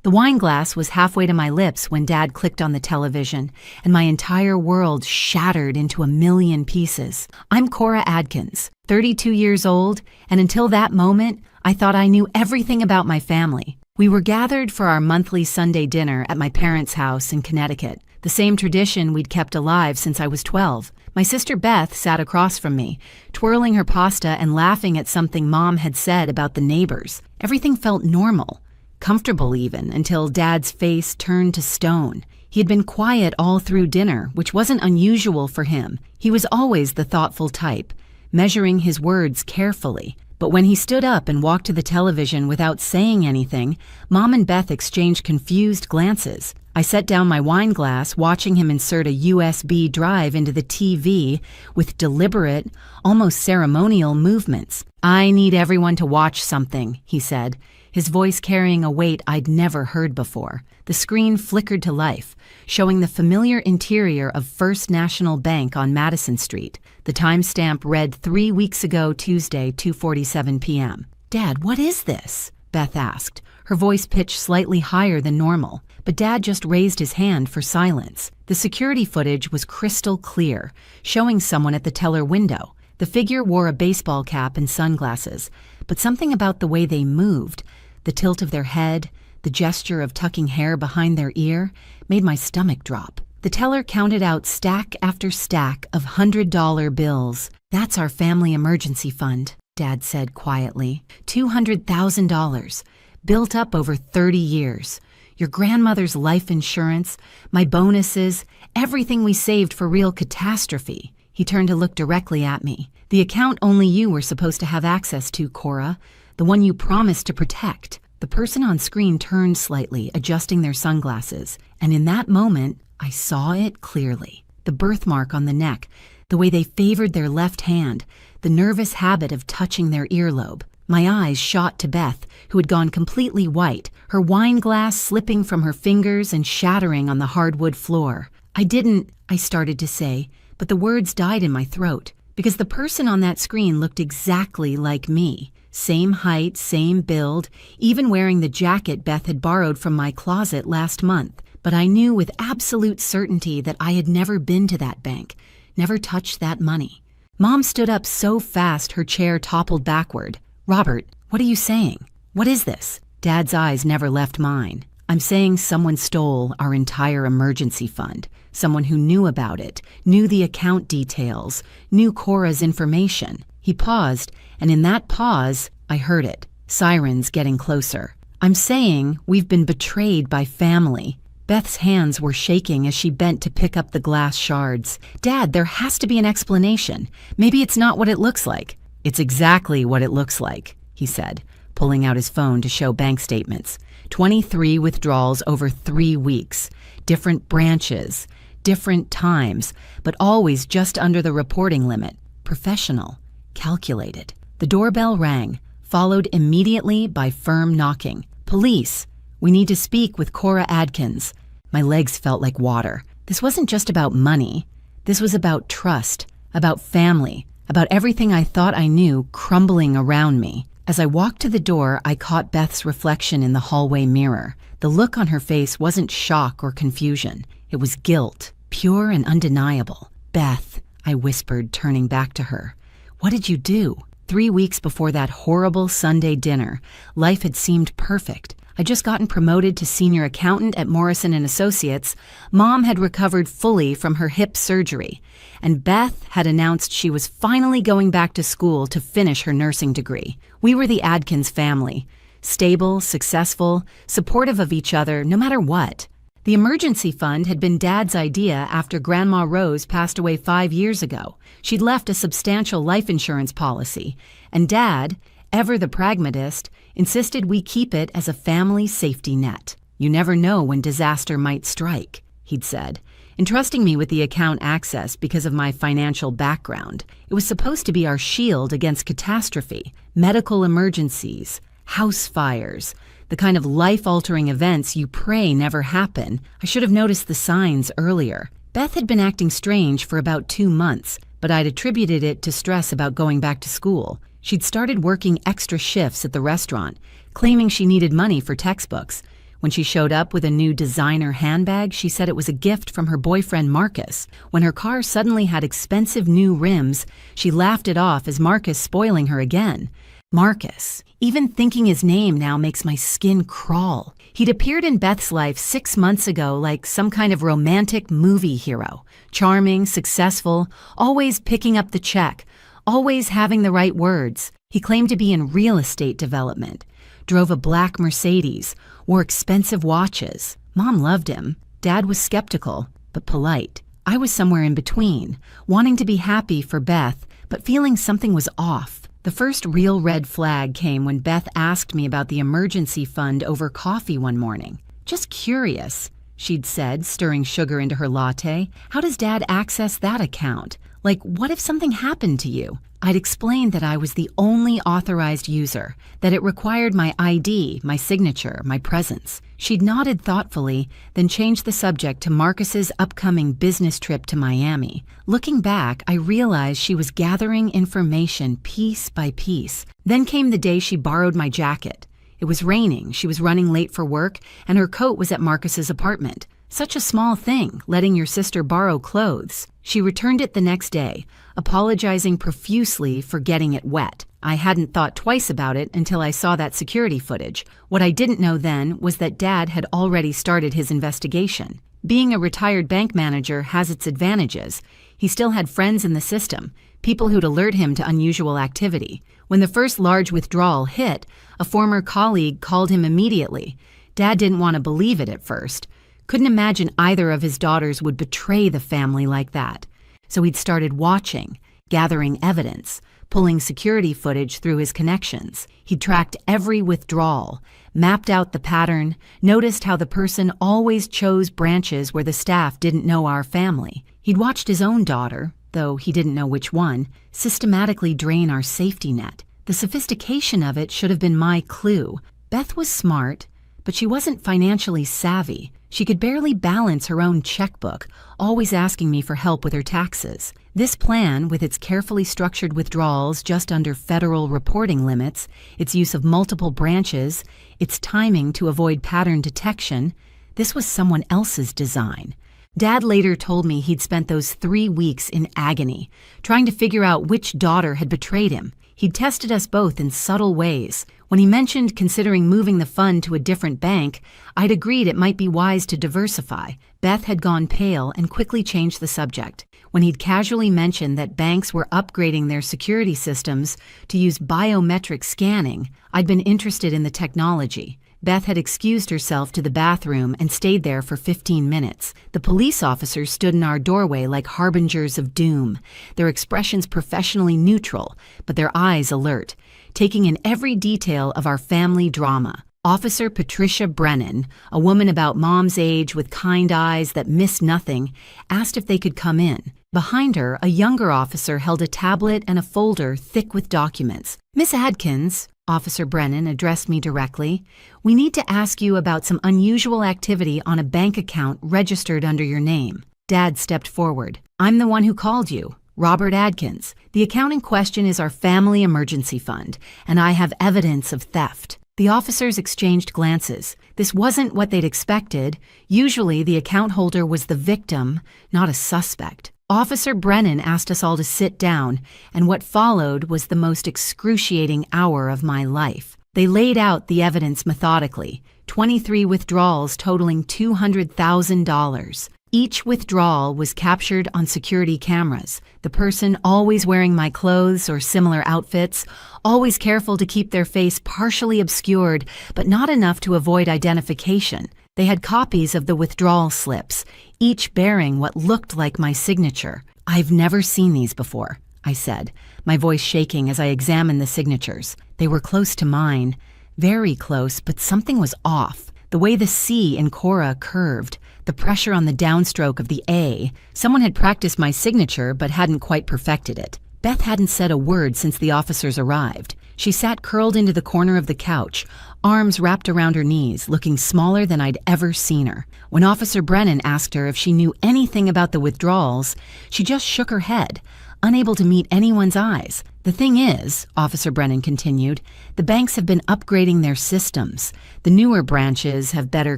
The wine glass was halfway to my lips when Dad clicked on the television, and my entire world shattered into a million pieces. I'm Cora Adkins, 32 years old, and until that moment, I thought I knew everything about my family. We were gathered for our monthly Sunday dinner at my parents' house in Connecticut, the same tradition we'd kept alive since I was 12. My sister Beth sat across from me, twirling her pasta and laughing at something Mom had said about the neighbors. Everything felt normal. Comfortable even, until Dad's face turned to stone. He had been quiet all through dinner, which wasn't unusual for him. He was always the thoughtful type, measuring his words carefully. But when he stood up and walked to the television without saying anything, Mom and Beth exchanged confused glances. I set down my wine glass, watching him insert a USB drive into the TV with deliberate, almost ceremonial movements. "I need everyone to watch something," he said, his voice carrying a weight I'd never heard before. The screen flickered to life, showing the familiar interior of First National Bank on Madison Street. The timestamp read 3 weeks ago, Tuesday, 2:47 p.m. "Dad, what is this?" Beth asked, her voice pitched slightly higher than normal. But Dad just raised his hand for silence. The security footage was crystal clear, showing someone at the teller window. The figure wore a baseball cap and sunglasses, but something about the way they moved, the tilt of their head, the gesture of tucking hair behind their ear, made my stomach drop. The teller counted out stack after stack of $100 bills. "That's our family emergency fund," Dad said quietly. $200,000, built up over 30 years. Your grandmother's life insurance, my bonuses, everything we saved for real catastrophe. He turned to look directly at me. "The account only you were supposed to have access to, Cora. The one you promised to protect." The person on screen turned slightly, adjusting their sunglasses, and in that moment, I saw it clearly. The birthmark on the neck, the way they favored their left hand, the nervous habit of touching their earlobe. My eyes shot to Beth, who had gone completely white, her wine glass slipping from her fingers and shattering on the hardwood floor. I started to say, but the words died in my throat, because the person on that screen looked exactly like me. Same height, same build, even wearing the jacket Beth had borrowed from my closet last month. But I knew with absolute certainty that I had never been to that bank, never touched that money. Mom stood up so fast her chair toppled backward. "Robert, what are you saying? What is this?" Dad's eyes never left mine. "I'm saying someone stole our entire emergency fund. Someone who knew about it, knew the account details, knew Cora's information." He paused, and in that pause, I heard it. Sirens getting closer. "I'm saying we've been betrayed by family." Beth's hands were shaking as she bent to pick up the glass shards. "Dad, there has to be an explanation. Maybe it's not what it looks like." "It's exactly what it looks like," he said, pulling out his phone to show bank statements. 23 withdrawals over 3 weeks. Different branches, different times, but always just under the reporting limit. Professional, calculated. The doorbell rang, followed immediately by firm knocking. "Police, we need to speak with Cora Adkins." My legs felt like water. This wasn't just about money. This was about trust, about family, about everything I thought I knew crumbling around me. As I walked to the door, I caught Beth's reflection in the hallway mirror. The look on her face wasn't shock or confusion. It was guilt, pure and undeniable. "Beth," I whispered, turning back to her. "What did you do?" 3 weeks before that horrible Sunday dinner, life had seemed perfect. I'd just gotten promoted to senior accountant at Morrison & Associates. Mom had recovered fully from her hip surgery, and Beth had announced she was finally going back to school to finish her nursing degree. We were the Adkins family, stable, successful, supportive of each other no matter what. The emergency fund had been Dad's idea after Grandma Rose passed away 5 years ago. She'd left a substantial life insurance policy, and Dad, ever the pragmatist, insisted we keep it as a family safety net. "You never know when disaster might strike," he'd said, entrusting me with the account access because of my financial background. It was supposed to be our shield against catastrophe, medical emergencies, house fires, the kind of life-altering events you pray never happen. I should have noticed the signs earlier. Beth had been acting strange for about 2 months, but I'd attributed it to stress about going back to school. She'd started working extra shifts at the restaurant, claiming she needed money for textbooks, When she showed up with a new designer handbag, she said it was a gift from her boyfriend Marcus. When her car suddenly had expensive new rims, she laughed it off as Marcus spoiling her again. Marcus. Even thinking his name now makes my skin crawl. He'd appeared in Beth's life 6 months ago like some kind of romantic movie hero. Charming, successful, always picking up the check, always having the right words. He claimed to be in real estate development. Drove a black Mercedes, wore expensive watches. Mom loved him. Dad was skeptical, but polite. I was somewhere in between, wanting to be happy for Beth, but feeling something was off. The first real red flag came when Beth asked me about the emergency fund over coffee one morning. Just curious, she'd said, stirring sugar into her latte. How does Dad access that account? Like, what if something happened to you? I'd explained that I was the only authorized user, that it required my ID, my signature, my presence. She'd nodded thoughtfully, then changed the subject to Marcus's upcoming business trip to Miami. Looking back, I realized she was gathering information piece by piece. Then came the day she borrowed my jacket. It was raining, she was running late for work, and her coat was at Marcus's apartment. Such a small thing, letting your sister borrow clothes. She returned it the next day, apologizing profusely for getting it wet. I hadn't thought twice about it until I saw that security footage. What I didn't know then was that Dad had already started his investigation. Being a retired bank manager has its advantages. He still had friends in the system, people who'd alert him to unusual activity. When the first large withdrawal hit, a former colleague called him immediately. Dad didn't want to believe it at first. Couldn't imagine either of his daughters would betray the family like that. So he'd started watching, gathering evidence, pulling security footage through his connections. He'd tracked every withdrawal, mapped out the pattern, noticed how the person always chose branches where the staff didn't know our family. He'd watched his own daughter, though he didn't know which one, systematically drain our safety net. The sophistication of it should have been my clue. Beth was smart, but she wasn't financially savvy. She could barely balance her own checkbook, always asking me for help with her taxes. This plan, with its carefully structured withdrawals just under federal reporting limits, its use of multiple branches, its timing to avoid pattern detection, this was someone else's design. Dad later told me he'd spent those 3 weeks in agony, trying to figure out which daughter had betrayed him. He'd tested us both in subtle ways. When he mentioned considering moving the fund to a different bank, I'd agreed it might be wise to diversify. Beth had gone pale and quickly changed the subject. When he'd casually mentioned that banks were upgrading their security systems to use biometric scanning, I'd been interested in the technology. Beth had excused herself to the bathroom and stayed there for 15 minutes. The police officers stood in our doorway like harbingers of doom, their expressions professionally neutral, but their eyes alert, taking in every detail of our family drama. Officer Patricia Brennan, a woman about Mom's age with kind eyes that missed nothing, asked if they could come in. Behind her, a younger officer held a tablet and a folder thick with documents. "Miss Adkins," Officer Brennan addressed me directly, "we need to ask you about some unusual activity on a bank account registered under your name." Dad stepped forward. "I'm the one who called you, Robert Adkins. The account in question is our family emergency fund, and I have evidence of theft." The officers exchanged glances. This wasn't what they'd expected. Usually, the account holder was the victim, not a suspect. Officer Brennan asked us all to sit down, and what followed was the most excruciating hour of my life. They laid out the evidence methodically, 23 withdrawals totaling $200,000. Each withdrawal was captured on security cameras, the person always wearing my clothes or similar outfits, always careful to keep their face partially obscured, but not enough to avoid identification. They had copies of the withdrawal slips, each bearing what looked like my signature. "I've never seen these before," I said, my voice shaking as I examined the signatures. They were close to mine, very close, but something was off. The way the C in Cora curved, the pressure on the downstroke of the A. Someone had practiced my signature but hadn't quite perfected it. Beth hadn't said a word since the officers arrived. She sat curled into the corner of the couch, arms wrapped around her knees, looking smaller than I'd ever seen her. When Officer Brennan asked her if she knew anything about the withdrawals, she just shook her head, unable to meet anyone's eyes. The thing is, Officer Brennan continued, the banks have been upgrading their systems. The newer branches have better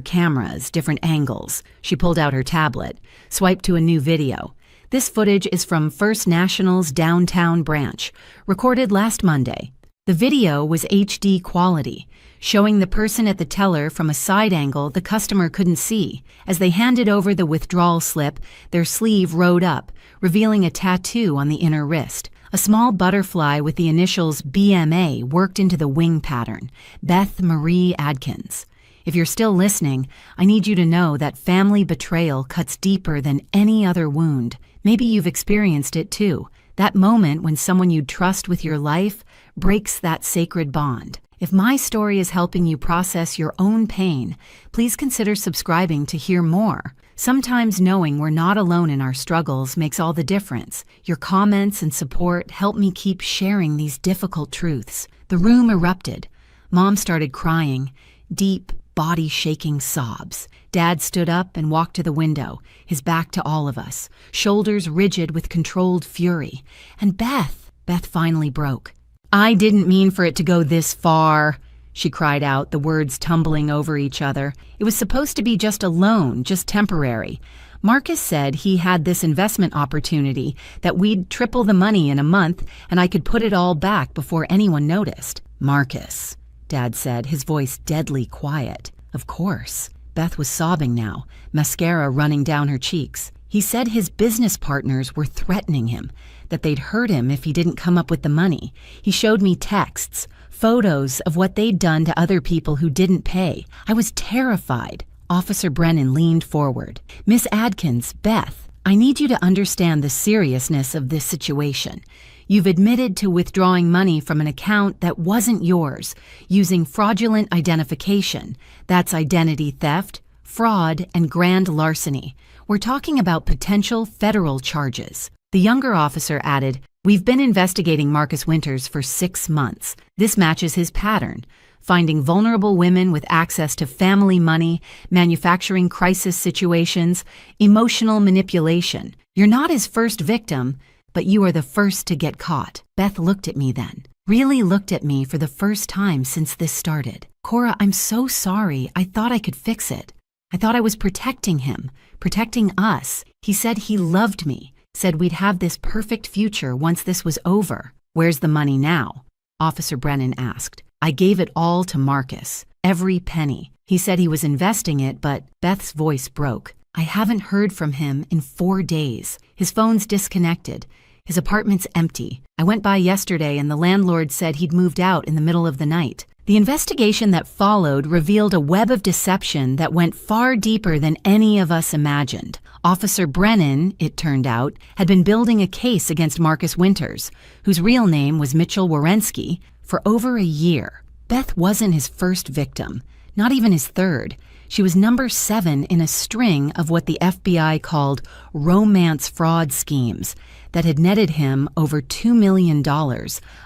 cameras, different angles. She pulled out her tablet, swiped to a new video. This footage is from First National's downtown branch, recorded last Monday. The video was HD quality, showing the person at the teller from a side angle the customer couldn't see. As they handed over the withdrawal slip, their sleeve rode up, revealing a tattoo on the inner wrist. A small butterfly with the initials BMA worked into the wing pattern, Beth Marie Adkins. If you're still listening, I need you to know that family betrayal cuts deeper than any other wound. Maybe you've experienced it too. That moment when someone you trust with your life breaks that sacred bond. If my story is helping you process your own pain, please consider subscribing to hear more. Sometimes knowing we're not alone in our struggles makes all the difference. Your comments and support help me keep sharing these difficult truths. The room erupted. Mom started crying, deep, body-shaking sobs. Dad stood up and walked to the window, his back to all of us, shoulders rigid with controlled fury. And Beth finally broke. "I didn't mean for it to go this far," she cried out, the words tumbling over each other. "It was supposed to be just a loan, just temporary. Marcus said he had this investment opportunity, that we'd triple the money in a month and I could put it all back before anyone noticed." "Marcus," Dad said, his voice deadly quiet. "Of course." Beth was sobbing now, mascara running down her cheeks. "He said his business partners were threatening him, that they'd hurt him if he didn't come up with the money. He showed me texts, photos of what they'd done to other people who didn't pay. I was terrified." Officer Brennan leaned forward. "Miss Adkins, Beth, I need you to understand the seriousness of this situation. You've admitted to withdrawing money from an account that wasn't yours, using fraudulent identification. That's identity theft, fraud, and grand larceny. We're talking about potential federal charges." The younger officer added, "We've been investigating Marcus Winters for 6 months. This matches his pattern. Finding vulnerable women with access to family money, manufacturing crisis situations, emotional manipulation. You're not his first victim, but you are the first to get caught." Beth looked at me then, really looked at me for the first time since this started. "Cora, I'm so sorry. I thought I could fix it. I thought I was protecting him, protecting us. He said he loved me, said we'd have this perfect future once this was over." "Where's the money now?" Officer Brennan asked. "I gave it all to Marcus, every penny. He said he was investing it, but..." Beth's voice broke. "I haven't heard from him in 4 days. His phone's disconnected. His apartment's empty. I went by yesterday and the landlord said he'd moved out in the middle of the night." The investigation that followed revealed a web of deception that went far deeper than any of us imagined. Officer Brennan, it turned out, had been building a case against Marcus Winters, whose real name was Mitchell Wierenski, for over a year. Beth wasn't his first victim, not even his third. She was number 7 in a string of what the FBI called romance fraud schemes that had netted him over $2 million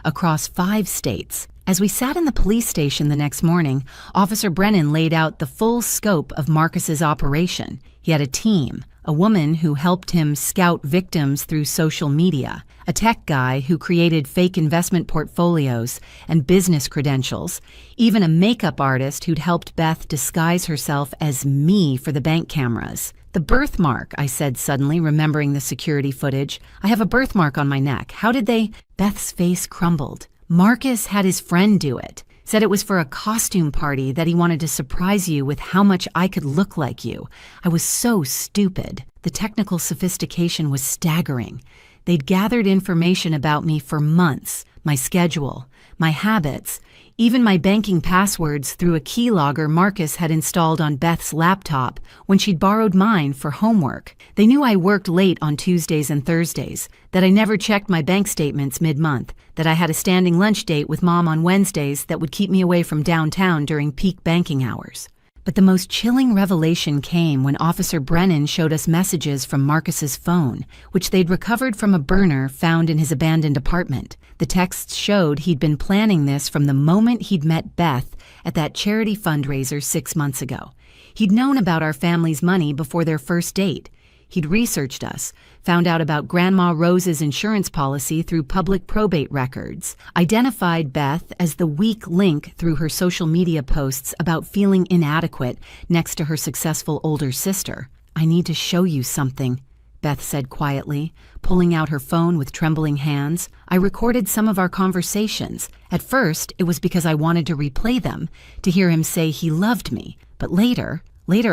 across 5 states. As we sat in the police station the next morning, Officer Brennan laid out the full scope of Marcus's operation. He had a team, a woman who helped him scout victims through social media, a tech guy who created fake investment portfolios and business credentials, even a makeup artist who'd helped Beth disguise herself as me for the bank cameras. "The birthmark," I said suddenly, remembering the security footage. "I have a birthmark on my neck. How did they..." Beth's face crumbled. "Marcus had his friend do it. Said it was for a costume party that he wanted to surprise you with how much I could look like you. I was so stupid." The technical sophistication was staggering. They'd gathered information about me for months, my schedule, my habits, even my banking passwords through a keylogger Marcus had installed on Beth's laptop when she'd borrowed mine for homework. They knew I worked late on Tuesdays and Thursdays, that I never checked my bank statements mid-month, that I had a standing lunch date with Mom on Wednesdays that would keep me away from downtown during peak banking hours. But the most chilling revelation came when Officer Brennan showed us messages from Marcus's phone, which they'd recovered from a burner found in his abandoned apartment. The texts showed he'd been planning this from the moment he'd met Beth at that charity fundraiser 6 months ago. He'd known about our family's money before their first date. He'd researched us, found out about Grandma Rose's insurance policy through public probate records, identified Beth as the weak link through her social media posts about feeling inadequate next to her successful older sister. "I need to show you something," Beth said quietly, pulling out her phone with trembling hands. "I recorded some of our conversations. At first, it was because I wanted to replay them, to hear him say he loved me. But later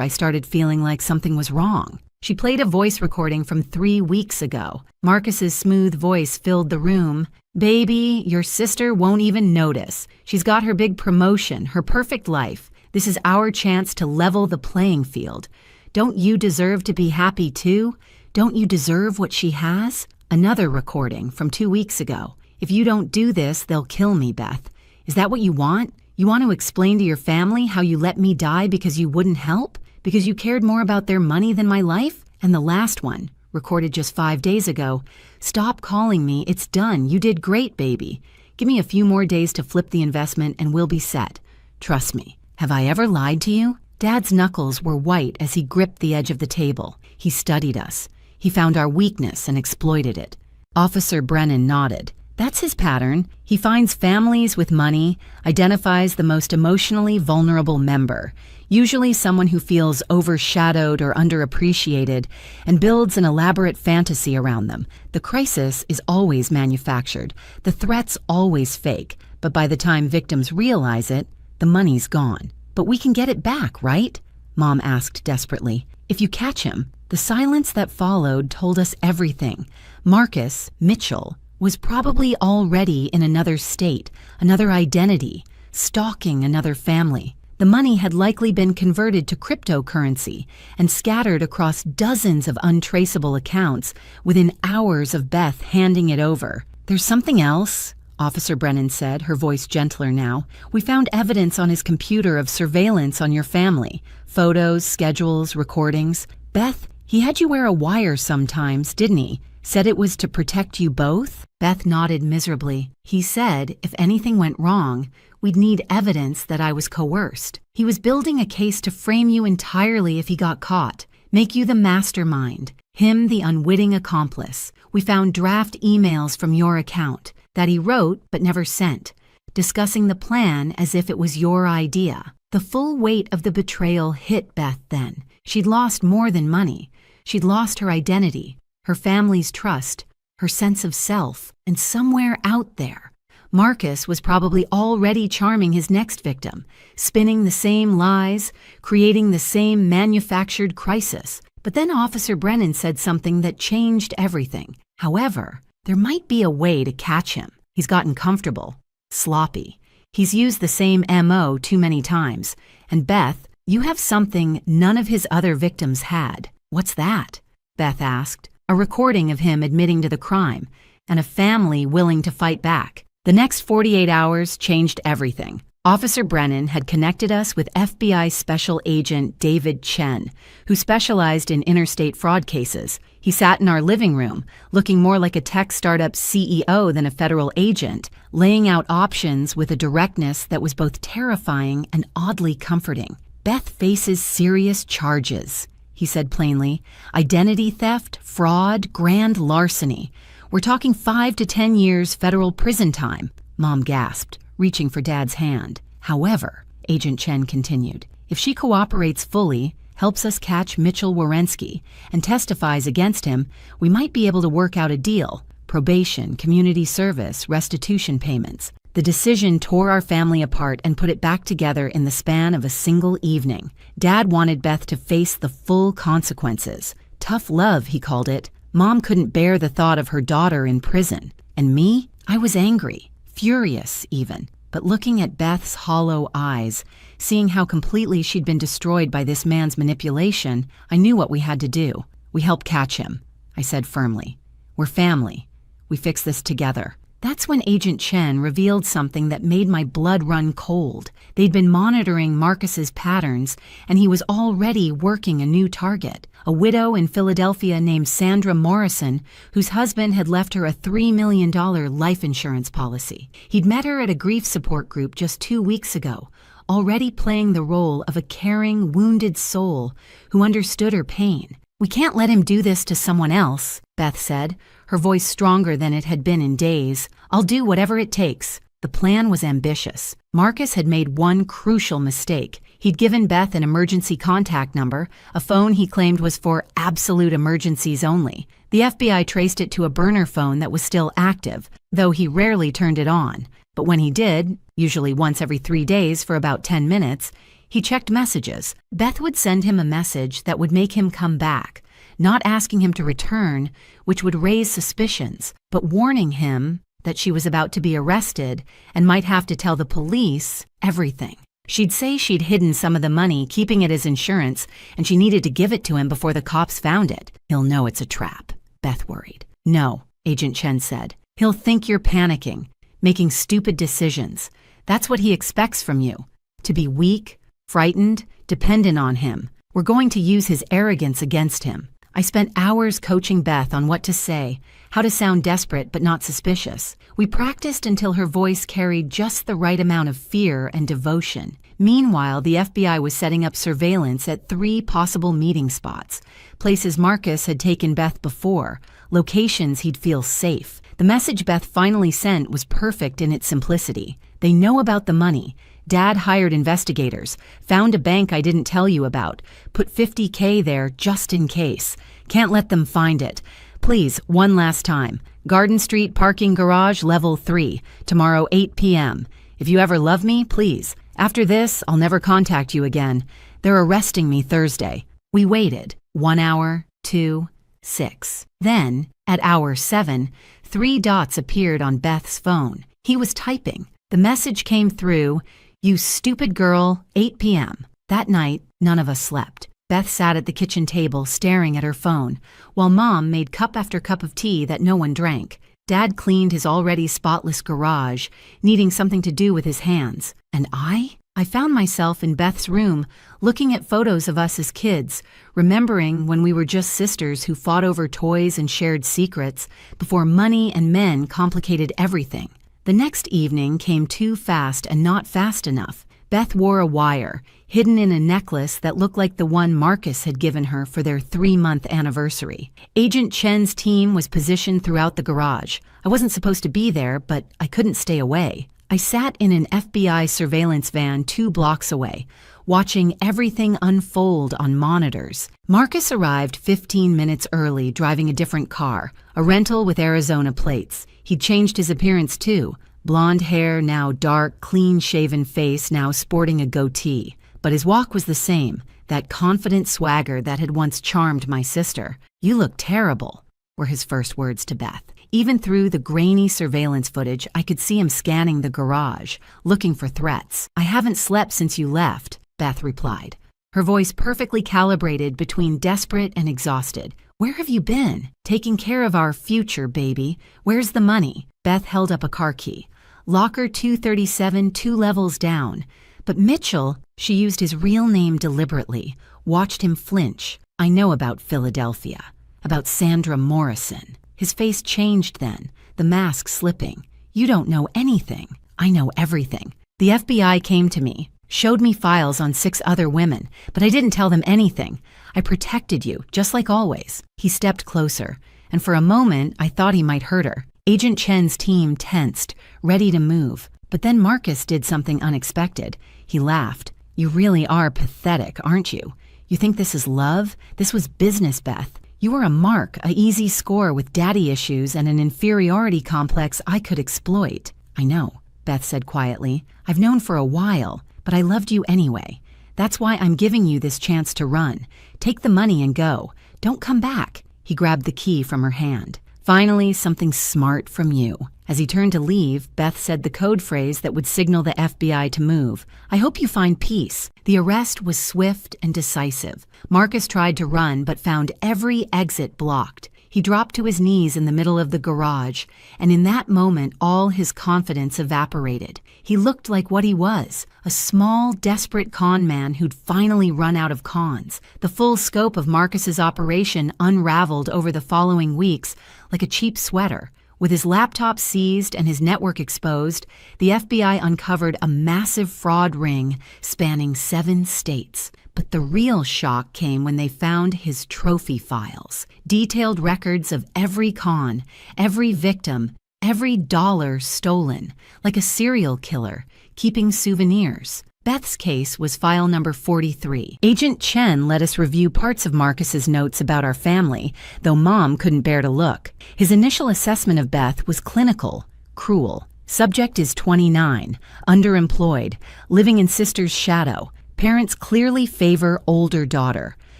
I started feeling like something was wrong." She played a voice recording from 3 weeks ago. Marcus's smooth voice filled the room. "Baby, your sister won't even notice. She's got her big promotion, her perfect life. This is our chance to level the playing field. Don't you deserve to be happy too? Don't you deserve what she has?" Another recording from 2 weeks ago. "If you don't do this, they'll kill me, Beth. Is that what you want? You want to explain to your family how you let me die because you wouldn't help? Because you cared more about their money than my life?" And the last one, recorded just 5 days ago. "Stop calling me. It's done. You did great, baby. Give me a few more days to flip the investment and we'll be set. Trust me. Have I ever lied to you?" Dad's knuckles were white as he gripped the edge of the table. He studied us. He found our weakness and exploited it. Officer Brennan nodded. That's his pattern. He finds families with money, identifies the most emotionally vulnerable member, usually someone who feels overshadowed or underappreciated, and builds an elaborate fantasy around them. The crisis is always manufactured. The threat's always fake. But by the time victims realize it, the money's gone. "But we can get it back, right?" Mom asked desperately. "If you catch him." The silence that followed told us everything. Marcus, Mitchell, was probably already in another state, another identity, stalking another family. The money had likely been converted to cryptocurrency and scattered across dozens of untraceable accounts within hours of Beth handing it over. "There's something else," Officer Brennan said, her voice gentler now. "We found evidence on his computer of surveillance on your family. Photos, schedules, recordings. Beth, he had you wear a wire sometimes, didn't he? Said it was to protect you both?" Beth nodded miserably. "He said if anything went wrong, we'd need evidence that I was coerced. He was building a case to frame you entirely if he got caught, make you the mastermind, him the unwitting accomplice. We found draft emails from your account that he wrote but never sent, discussing the plan as if it was your idea." The full weight of the betrayal hit Beth then. She'd lost more than money. She'd lost her identity, her family's trust, her sense of self, and somewhere out there, Marcus was probably already charming his next victim, spinning the same lies, creating the same manufactured crisis. But then Officer Brennan said something that changed everything. However, there might be a way to catch him. He's gotten comfortable, sloppy. He's used the same MO too many times. And Beth, you have something none of his other victims had. "What's that?" Beth asked. "A recording of him admitting to the crime, and a family willing to fight back." The next 48 hours changed everything. Officer Brennan had connected us with FBI Special Agent David Chen, who specialized in interstate fraud cases. He sat in our living room, looking more like a tech startup CEO than a federal agent, laying out options with a directness that was both terrifying and oddly comforting. "Beth faces serious charges," he said plainly. "Identity theft, fraud, grand larceny. We're talking 5 to 10 years federal prison time." Mom gasped, reaching for Dad's hand. "However," Agent Chen continued, "if she cooperates fully, helps us catch Mitchell Wierenski, and testifies against him, we might be able to work out a deal. Probation, community service, restitution payments." The decision tore our family apart and put it back together in the span of a single evening. Dad wanted Beth to face the full consequences. Tough love, he called it. Mom couldn't bear the thought of her daughter in prison. And me? I was angry, furious even. But looking at Beth's hollow eyes, seeing how completely she'd been destroyed by this man's manipulation, I knew what we had to do. "We help catch him," I said firmly. "We're family. We fix this together." That's when Agent Chen revealed something that made my blood run cold. They'd been monitoring Marcus's patterns, and he was already working a new target. A widow in Philadelphia named Sandra Morrison, whose husband had left her a $3 million life insurance policy. He'd met her at a grief support group just 2 weeks ago, already playing the role of a caring, wounded soul who understood her pain. "We can't let him do this to someone else," Beth said, her voice stronger than it had been in days. "I'll do whatever it takes." The plan was ambitious. Marcus had made one crucial mistake. He'd given Beth an emergency contact number, a phone he claimed was for absolute emergencies only. The FBI traced it to a burner phone that was still active, though he rarely turned it on. But when he did, usually once every 3 days for about 10 minutes, he checked messages. Beth would send him a message that would make him come back, not asking him to return, which would raise suspicions, but warning him that she was about to be arrested and might have to tell the police everything. She'd say she'd hidden some of the money, keeping it as insurance, and she needed to give it to him before the cops found it. "He'll know it's a trap," Beth worried. "No," Agent Chen said. "He'll think you're panicking, making stupid decisions. That's what he expects from you. To be weak, frightened, dependent on him. We're going to use his arrogance against him." I spent hours coaching Beth on what to say, how to sound desperate but not suspicious. We practiced until her voice carried just the right amount of fear and devotion. Meanwhile, the FBI was setting up surveillance at 3 possible meeting spots, places Marcus had taken Beth before, locations he'd feel safe. The message Beth finally sent was perfect in its simplicity. "They know about the money. Dad hired investigators, found a bank I didn't tell you about, put $50K there just in case. Can't let them find it. Please, one last time. Garden Street parking garage, level 3, tomorrow 8 p.m. If you ever love me, please. After this, I'll never contact you again. They're arresting me Thursday." We waited. 1 hour, 2, 6. Then, at hour 7, 3 dots appeared on Beth's phone. He was typing. The message came through, "You stupid girl, 8 p.m. That night, none of us slept. Beth sat at the kitchen table staring at her phone, while Mom made cup after cup of tea that no one drank. Dad cleaned his already spotless garage, needing something to do with his hands. And I found myself in Beth's room, looking at photos of us as kids, remembering when we were just sisters who fought over toys and shared secrets, before money and men complicated everything. The next evening came too fast and not fast enough. Beth wore a wire, hidden in a necklace that looked like the one Marcus had given her for their 3-month anniversary. Agent Chen's team was positioned throughout the garage. I wasn't supposed to be there, but I couldn't stay away. I sat in an FBI surveillance van 2 blocks away, watching everything unfold on monitors. Marcus arrived 15 minutes early, driving a different car, a rental with Arizona plates. He'd changed his appearance too. Blonde hair, now dark, clean-shaven face, now sporting a goatee. But his walk was the same, that confident swagger that had once charmed my sister. "You look terrible," were his first words to Beth. Even through the grainy surveillance footage, I could see him scanning the garage, looking for threats. "I haven't slept since you left," Beth replied, her voice perfectly calibrated between desperate and exhausted. "Where have you been? Taking care of our future, baby. Where's the money?" Beth held up a car key. "Locker 237, 2 levels down." But Mitchell, she used his real name deliberately, watched him flinch. "I know about Philadelphia, about Sandra Morrison." His face changed then, the mask slipping. "You don't know anything. I know everything. The FBI came to me, showed me files on 6 other women, but I didn't tell them anything. I protected you, just like always." He stepped closer, and for a moment I thought he might hurt her. Agent Chen's team tensed, ready to move. But then Marcus did something unexpected. He laughed. "You really are pathetic, aren't you? You think this is love? This was business, Beth. You were a mark, a easy score with daddy issues and an inferiority complex I could exploit." "I know," Beth said quietly. "I've known for a while, but I loved you anyway. That's why I'm giving you this chance to run. Take the money and go. Don't come back." He grabbed the key from her hand. "Finally, something smart from you." As he turned to leave, Beth said the code phrase that would signal the FBI to move. "I hope you find peace." The arrest was swift and decisive. Marcus tried to run but found every exit blocked. He dropped to his knees in the middle of the garage, and in that moment all his confidence evaporated. He looked like what he was, a small, desperate con man who'd finally run out of cons. The full scope of Marcus's operation unraveled over the following weeks like a cheap sweater. With his laptop seized and his network exposed, the FBI uncovered a massive fraud ring spanning 7 states. But the real shock came when they found his trophy files, detailed records of every con, every victim, every dollar stolen, like a serial killer, keeping souvenirs. Beth's case was file number 43. Agent Chen let us review parts of Marcus's notes about our family, though Mom couldn't bear to look. His initial assessment of Beth was clinical, cruel. Subject is 29, underemployed, living in sister's shadow. Parents clearly favor older daughter.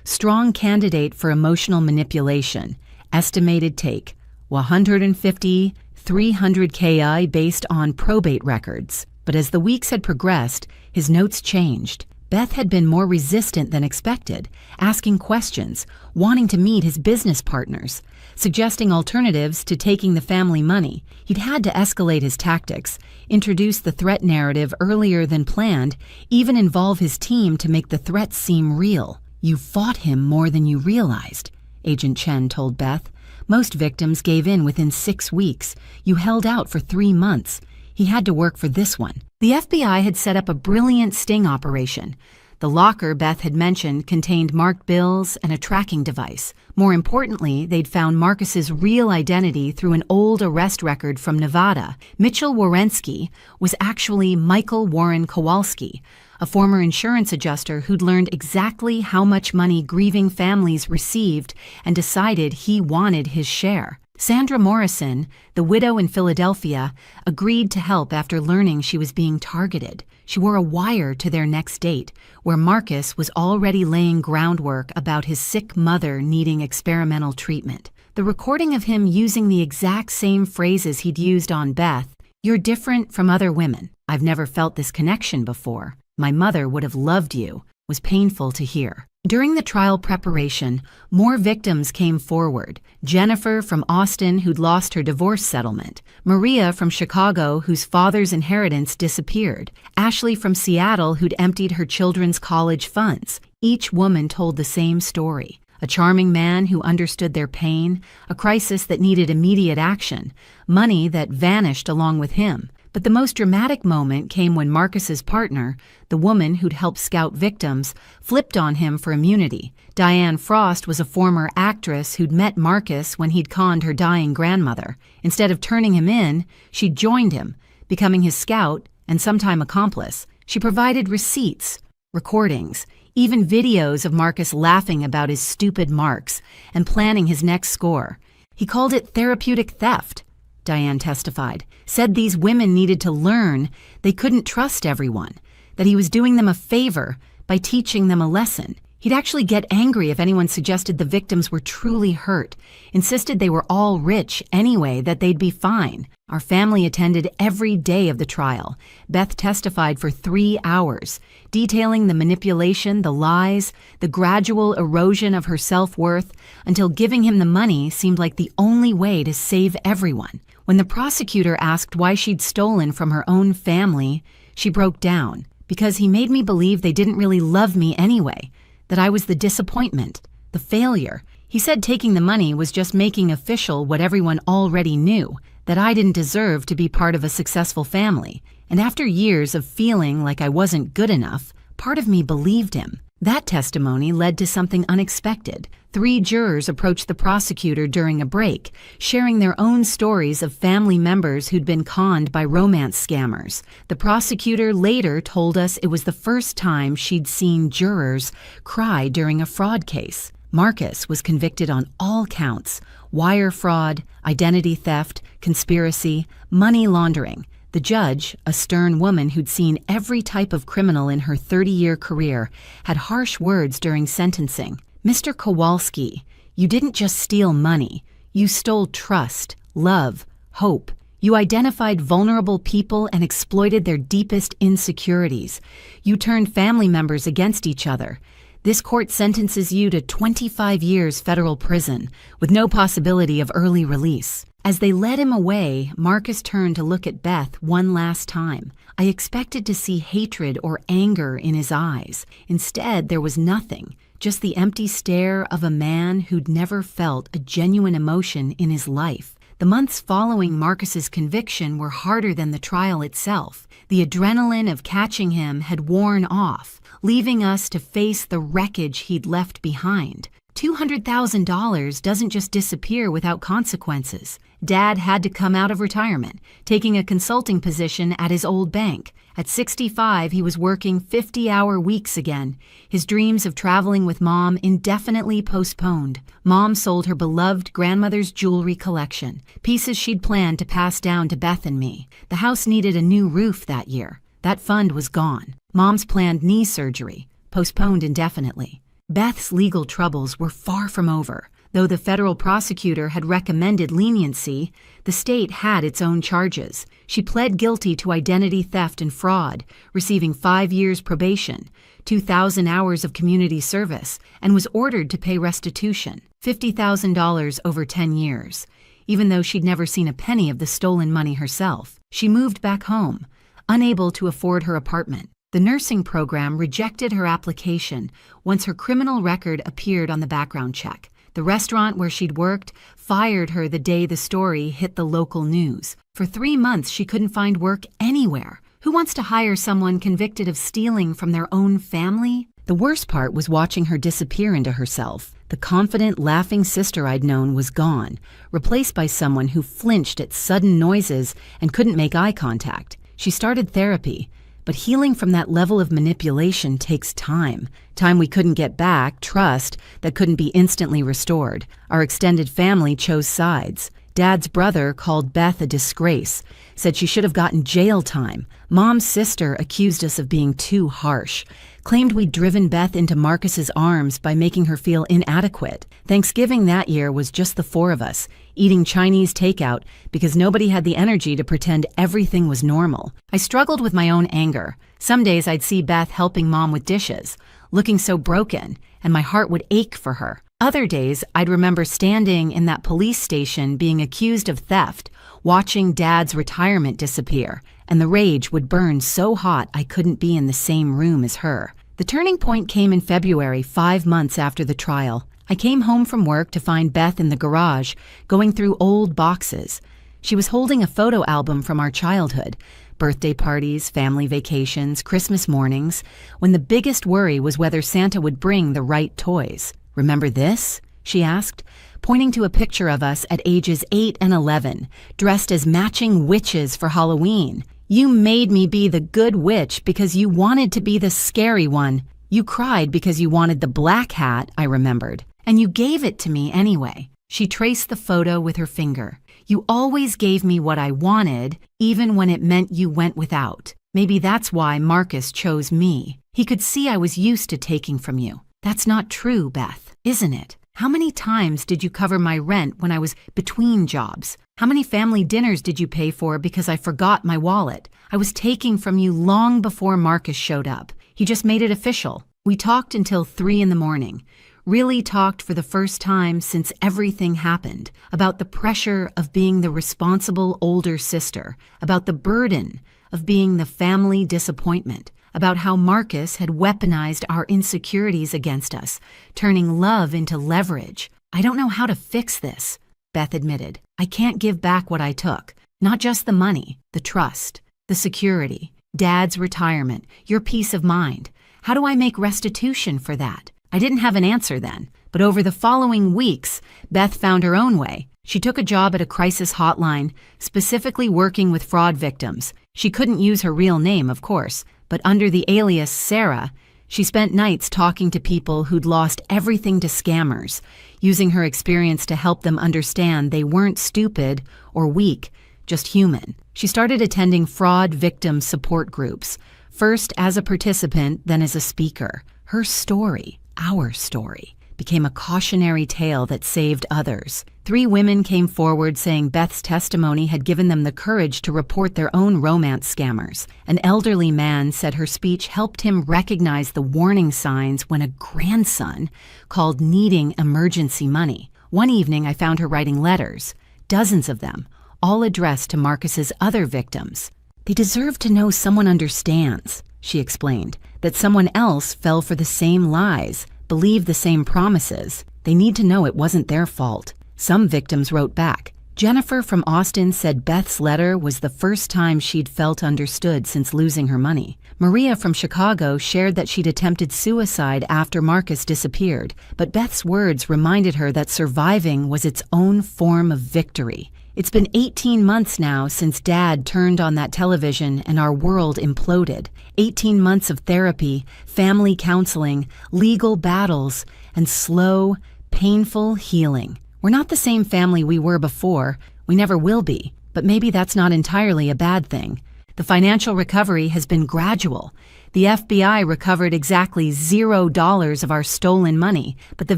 Strong candidate for emotional manipulation. Estimated take 150, 300 KI based on probate records. But as the weeks had progressed, his notes changed. Beth had been more resistant than expected, asking questions, wanting to meet his business partners, suggesting alternatives to taking the family money. He'd had to escalate his tactics, introduce the threat narrative earlier than planned, even involve his team to make the threats seem real. You fought him more than you realized, Agent Chen told Beth. Most victims gave in within 6 weeks. You held out for 3 months. He had to work for this one. The FBI had set up a brilliant sting operation. The locker Beth had mentioned contained marked bills and a tracking device. More importantly, they'd found Marcus's real identity through an old arrest record from Nevada. Mitchell Warensky was actually Michael Warren Kowalski, a former insurance adjuster who'd learned exactly how much money grieving families received and decided he wanted his share. Sandra Morrison, the widow in Philadelphia, agreed to help after learning she was being targeted. She wore a wire to their next date, where Marcus was already laying groundwork about his sick mother needing experimental treatment. The recording of him using the exact same phrases he'd used on Beth, "You're different from other women. I've never felt this connection before. My mother would have loved you," was painful to hear. During the trial preparation, more victims came forward. Jennifer from Austin, who'd lost her divorce settlement. Maria from Chicago, whose father's inheritance disappeared. Ashley from Seattle, who'd emptied her children's college funds. Each woman told the same story. A charming man who understood their pain, a crisis that needed immediate action, money that vanished along with him. But the most dramatic moment came when Marcus's partner, the woman who'd helped scout victims, flipped on him for immunity. Diane Frost was a former actress who'd met Marcus when he'd conned her dying grandmother. Instead of turning him in, she joined him, becoming his scout and sometime accomplice. She provided receipts, recordings, even videos of Marcus laughing about his stupid marks and planning his next score. He called it therapeutic theft, Diane testified, said these women needed to learn they couldn't trust everyone, that he was doing them a favor by teaching them a lesson. He'd actually get angry if anyone suggested the victims were truly hurt, insisted they were all rich anyway, that they'd be fine. Our family attended every day of the trial. Beth testified for 3 hours, detailing the manipulation, the lies, the gradual erosion of her self-worth, until giving him the money seemed like the only way to save everyone. When the prosecutor asked why she'd stolen from her own family, she broke down. Because he made me believe they didn't really love me anyway, that I was the disappointment, the failure. He said taking the money was just making official what everyone already knew, that I didn't deserve to be part of a successful family. And after years of feeling like I wasn't good enough, part of me believed him. That testimony led to something unexpected. 3 jurors approached the prosecutor during a break, sharing their own stories of family members who'd been conned by romance scammers. The prosecutor later told us it was the first time she'd seen jurors cry during a fraud case. Marcus was convicted on all counts: wire fraud, identity theft, conspiracy, money laundering. The judge, a stern woman who'd seen every type of criminal in her 30-year career, had harsh words during sentencing. "Mr. Kowalski, you didn't just steal money. You stole trust, love, hope. You identified vulnerable people and exploited their deepest insecurities. You turned family members against each other. This court sentences you to 25 years federal prison, with no possibility of early release." As they led him away, Marcus turned to look at Beth one last time. I expected to see hatred or anger in his eyes. Instead, there was nothing, just the empty stare of a man who'd never felt a genuine emotion in his life. The months following Marcus's conviction were harder than the trial itself. The adrenaline of catching him had worn off, leaving us to face the wreckage he'd left behind. $200,000 doesn't just disappear without consequences. Dad had to come out of retirement, taking a consulting position at his old bank. At 65, he was working 50-hour weeks again, his dreams of traveling with Mom indefinitely postponed. Mom sold her beloved grandmother's jewelry collection, pieces she'd planned to pass down to Beth and me. The house needed a new roof that year. That fund was gone. Mom's planned knee surgery, postponed indefinitely. Beth's legal troubles were far from over. Though the federal prosecutor had recommended leniency, the state had its own charges. She pled guilty to identity theft and fraud, receiving 5 years probation, 2,000 hours of community service, and was ordered to pay restitution, $50,000 over 10 years. Even though she'd never seen a penny of the stolen money herself, she moved back home, unable to afford her apartment. The nursing program rejected her application once her criminal record appeared on the background check. The restaurant where she'd worked fired her the day the story hit the local news. For 3 months, she couldn't find work anywhere. Who wants to hire someone convicted of stealing from their own family? The worst part was watching her disappear into herself. The confident, laughing sister I'd known was gone, replaced by someone who flinched at sudden noises and couldn't make eye contact. She started therapy, but healing from that level of manipulation takes time. Time we couldn't get back, trust that couldn't be instantly restored. Our extended family chose sides. Dad's brother called Beth a disgrace, said she should have gotten jail time. Mom's sister accused us of being too harsh, claimed we'd driven Beth into Marcus's arms by making her feel inadequate. Thanksgiving that year was just the 4 of us, eating Chinese takeout because nobody had the energy to pretend everything was normal. I struggled with my own anger. Some days I'd see Beth helping Mom with dishes, looking so broken, and my heart would ache for her. Other days, I'd remember standing in that police station being accused of theft, watching Dad's retirement disappear, and the rage would burn so hot I couldn't be in the same room as her. The turning point came in February, 5 months after the trial. I came home from work to find Beth in the garage, going through old boxes. She was holding a photo album from our childhood, birthday parties, family vacations, Christmas mornings, when the biggest worry was whether Santa would bring the right toys. "Remember this?" she asked, pointing to a picture of us at ages 8 and 11, dressed as matching witches for Halloween. "You made me be the good witch because you wanted to be the scary one. You cried because you wanted the black hat," I remembered. "And you gave it to me anyway." She traced the photo with her finger. "You always gave me what I wanted, even when it meant you went without. Maybe that's why Marcus chose me. He could see I was used to taking from you." "That's not true, Beth, isn't it? How many times did you cover my rent when I was between jobs? How many family dinners did you pay for because I forgot my wallet? I was taking from you long before Marcus showed up. He just made it official." We talked until 3 in the morning. Really talked for the first time since everything happened, about the pressure of being the responsible older sister, about the burden of being the family disappointment, about how Marcus had weaponized our insecurities against us, turning love into leverage. "I don't know how to fix this," Beth admitted. "I can't give back what I took. Not just the money, the trust, the security, Dad's retirement, your peace of mind. How do I make restitution for that?" I didn't have an answer then, but over the following weeks, Beth found her own way. She took a job at a crisis hotline, specifically working with fraud victims. She couldn't use her real name, of course, but under the alias Sarah, she spent nights talking to people who'd lost everything to scammers, using her experience to help them understand they weren't stupid or weak, just human. She started attending fraud victim support groups, first as a participant, then as a speaker. Her story, our story, became a cautionary tale that saved others. 3 women came forward saying Beth's testimony had given them the courage to report their own romance scammers. An elderly man said her speech helped him recognize the warning signs when a grandson called needing emergency money. One evening, I found her writing letters, dozens of them, all addressed to Marcus's other victims. "They deserve to know someone understands," she explained, "that someone else fell for the same lies, believed the same promises. They need to know it wasn't their fault." Some victims wrote back, Jennifer from Austin said Beth's letter was the first time she'd felt understood since losing her money. Maria from Chicago shared that she'd attempted suicide after Marcus disappeared, but Beth's words reminded her that surviving was its own form of victory. It's been 18 months now since Dad turned on that television and our world imploded. 18 months of therapy, family counseling, legal battles, and slow, painful healing. We're not the same family we were before. We never will be. But maybe that's not entirely a bad thing. The financial recovery has been gradual. The FBI recovered exactly $0 of our stolen money, but the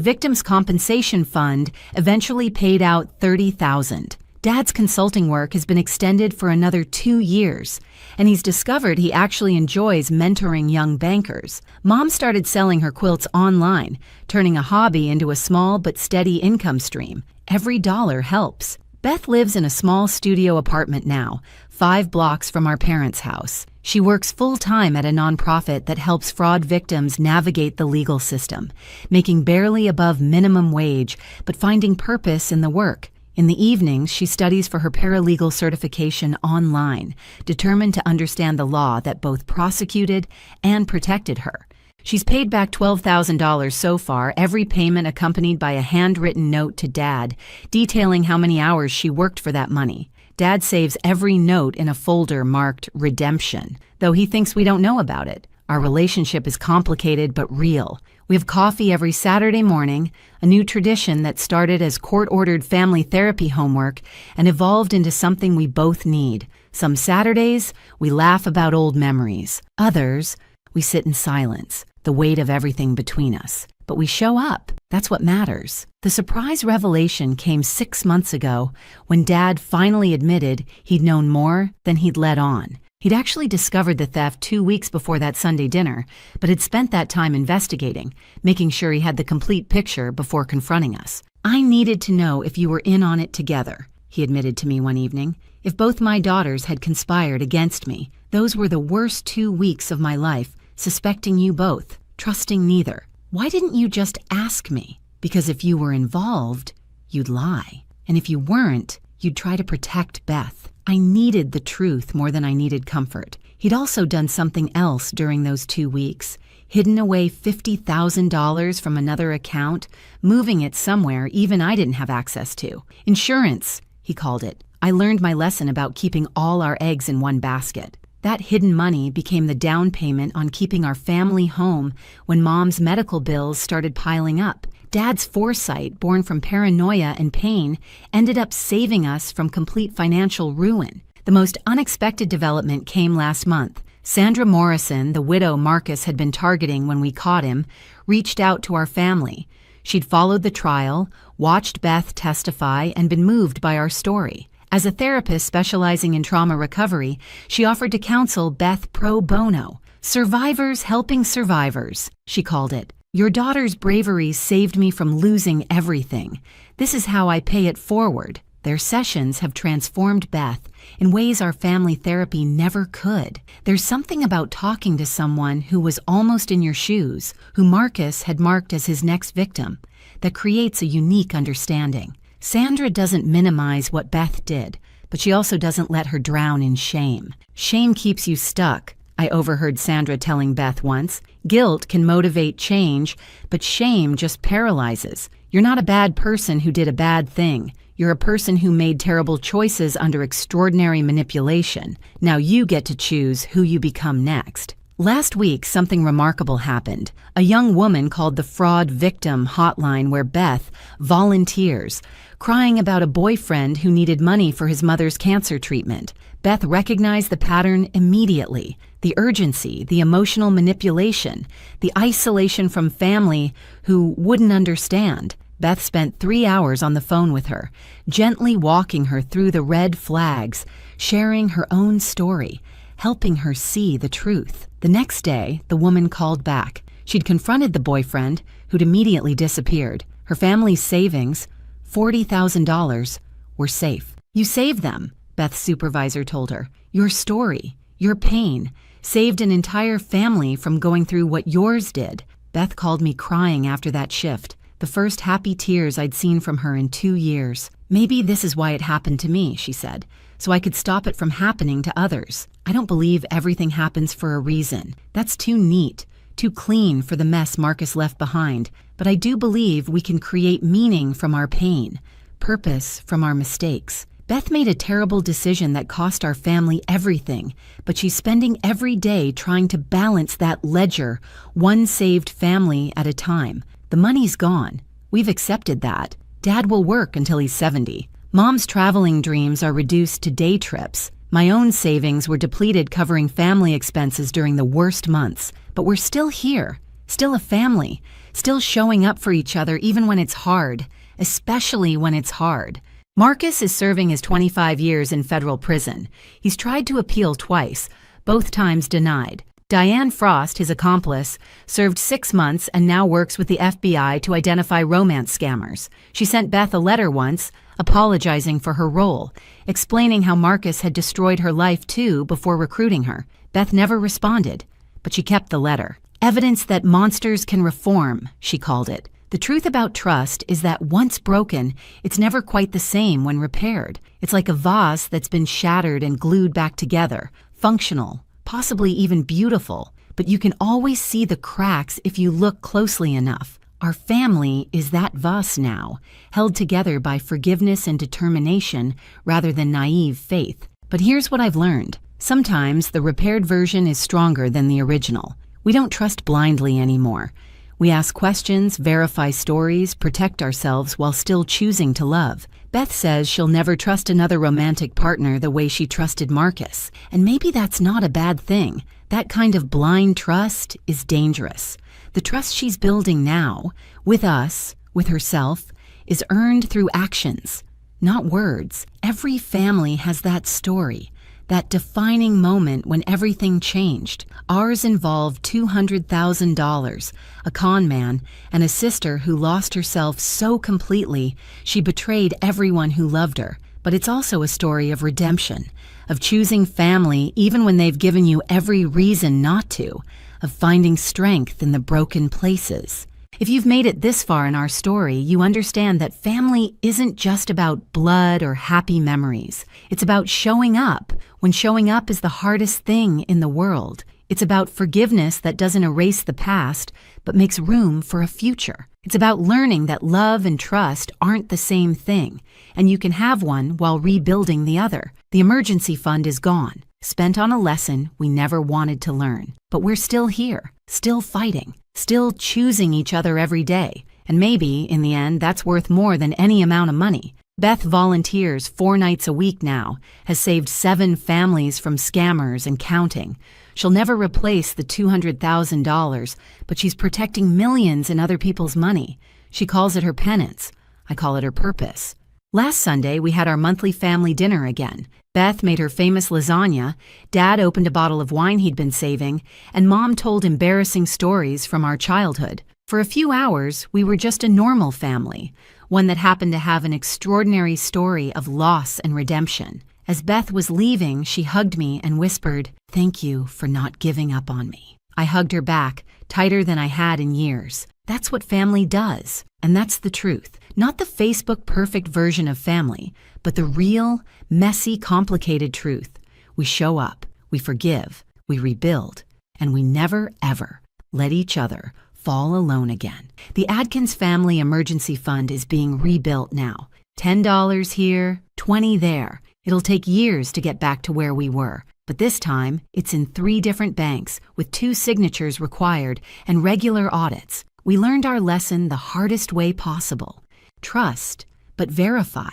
Victims' Compensation Fund eventually paid out $30,000. Dad's consulting work has been extended for another 2 years, and he's discovered he actually enjoys mentoring young bankers. Mom started selling her quilts online, turning a hobby into a small but steady income stream. Every dollar helps. Beth lives in a small studio apartment now, 5 blocks from our parents' house. She works full-time at a nonprofit that helps fraud victims navigate the legal system, making barely above minimum wage, but finding purpose in the work. In the evenings, she studies for her paralegal certification online, determined to understand the law that both prosecuted and protected her. She's paid back $12,000 so far, every payment accompanied by a handwritten note to Dad, detailing how many hours she worked for that money. Dad saves every note in a folder marked Redemption, though he thinks we don't know about it. Our relationship is complicated but real. We have coffee every Saturday morning, a new tradition that started as court-ordered family therapy homework and evolved into something we both need. Some Saturdays, we laugh about old memories. Others, we sit in silence, the weight of everything between us. But we show up. That's what matters. The surprise revelation came 6 months ago when Dad finally admitted he'd known more than he'd let on. He'd actually discovered the theft 2 weeks before that Sunday dinner, but had spent that time investigating, making sure he had the complete picture before confronting us. "I needed to know if you were in on it together," he admitted to me one evening. "If both my daughters had conspired against me, those were the worst 2 weeks of my life, suspecting you both, trusting neither. Why didn't you just ask me? Because if you were involved, you'd lie. And if you weren't, you'd try to protect Beth." I needed the truth more than I needed comfort. He'd also done something else during those 2 weeks, hidden away $50,000 from another account, moving it somewhere even I didn't have access to. Insurance, he called it. I learned my lesson about keeping all our eggs in one basket. That hidden money became the down payment on keeping our family home when Mom's medical bills started piling up. Dad's foresight, born from paranoia and pain, ended up saving us from complete financial ruin. The most unexpected development came last month. Sandra Morrison, the widow Marcus had been targeting when we caught him, reached out to our family. She'd followed the trial, watched Beth testify, and been moved by our story. As a therapist specializing in trauma recovery, she offered to counsel Beth pro bono. "Survivors helping survivors," she called it. "Your daughter's bravery saved me from losing everything. This is how I pay it forward." Their sessions have transformed Beth in ways our family therapy never could. There's something about talking to someone who was almost in your shoes, who Marcus had marked as his next victim, that creates a unique understanding. Sandra doesn't minimize what Beth did, but she also doesn't let her drown in shame. "Shame keeps you stuck," I overheard Sandra telling Beth once. "Guilt can motivate change, but shame just paralyzes. You're not a bad person who did a bad thing. You're a person who made terrible choices under extraordinary manipulation. Now you get to choose who you become next." Last week, something remarkable happened. A young woman called the Fraud Victim Hotline where Beth volunteers, crying about a boyfriend who needed money for his mother's cancer treatment. Beth recognized the pattern immediately. The urgency, the emotional manipulation, the isolation from family who wouldn't understand. Beth spent 3 hours on the phone with her, gently walking her through the red flags, sharing her own story, helping her see the truth. The next day, the woman called back. She'd confronted the boyfriend, who'd immediately disappeared. Her family's savings, $40,000, were safe. "You saved them," Beth's supervisor told her. "Your story, your pain, saved an entire family from going through what yours did." Beth called me crying after that shift, the first happy tears I'd seen from her in 2 years. Maybe this is why it happened to me, she said, so I could stop it from happening to others. I don't believe everything happens for a reason. That's too neat, too clean for the mess Marcus left behind. But I do believe we can create meaning from our pain, purpose from our mistakes. Beth made a terrible decision that cost our family everything, but she's spending every day trying to balance that ledger, one saved family at a time. The money's gone. We've accepted that. Dad will work until he's 70. Mom's traveling dreams are reduced to day trips. My own savings were depleted covering family expenses during the worst months. But we're still here, still a family, still showing up for each other even when it's hard, especially when it's hard. Marcus is serving his 25 years in federal prison. He's tried to appeal twice, both times denied. Diane Frost, his accomplice, served 6 months and now works with the FBI to identify romance scammers. She sent Beth a letter once, apologizing for her role, explaining how Marcus had destroyed her life too before recruiting her. Beth never responded, but she kept the letter. Evidence that monsters can reform, she called it. The truth about trust is that once broken, it's never quite the same when repaired. It's like a vase that's been shattered and glued back together, functional, possibly even beautiful, but you can always see the cracks if you look closely enough. Our family is that vase now, held together by forgiveness and determination rather than naive faith. But here's what I've learned. Sometimes the repaired version is stronger than the original. We don't trust blindly anymore. We ask questions, verify stories, protect ourselves while still choosing to love. Beth says she'll never trust another romantic partner the way she trusted Marcus. And maybe that's not a bad thing. That kind of blind trust is dangerous. The trust she's building now, with us, with herself, is earned through actions, not words. Every family has that story, that defining moment when everything changed. Ours involved $200,000, a con man, and a sister who lost herself so completely she betrayed everyone who loved her. But it's also a story of redemption, of choosing family even when they've given you every reason not to, of finding strength in the broken places. If you've made it this far in our story, you understand that family isn't just about blood or happy memories. It's about showing up when showing up is the hardest thing in the world. It's about forgiveness that doesn't erase the past, but makes room for a future. It's about learning that love and trust aren't the same thing, and you can have one while rebuilding the other. The emergency fund is gone, spent on a lesson we never wanted to learn. But we're still here, still fighting, still choosing each other every day. And maybe, in the end, that's worth more than any amount of money. Beth volunteers 4 nights a week now, has saved 7 families from scammers and counting. She'll never replace the $200,000, but she's protecting millions in other people's money. She calls it her penance. I call it her purpose. Last Sunday, we had our monthly family dinner again. Beth made her famous lasagna, Dad opened a bottle of wine he'd been saving, and Mom told embarrassing stories from our childhood. For a few hours, we were just a normal family, one that happened to have an extraordinary story of loss and redemption. As Beth was leaving, she hugged me and whispered, "Thank you for not giving up on me." I hugged her back, tighter than I had in years. That's what family does, and that's the truth. Not the Facebook perfect version of family, but the real, messy, complicated truth. We show up, we forgive, we rebuild, and we never, ever let each other fall alone again. The Adkins Family Emergency Fund is being rebuilt now. $10 here, $20 there. It'll take years to get back to where we were. But this time, it's in 3 different banks with 2 signatures required and regular audits. We learned our lesson the hardest way possible. Trust, but verify.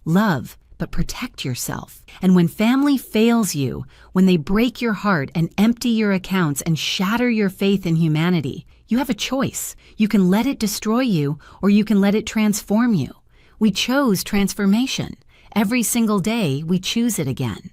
Love, but protect yourself. And when family fails you, when they break your heart and empty your accounts and shatter your faith in humanity, you have a choice. You can let it destroy you, or you can let it transform you. We chose transformation. Every single day, we choose it again.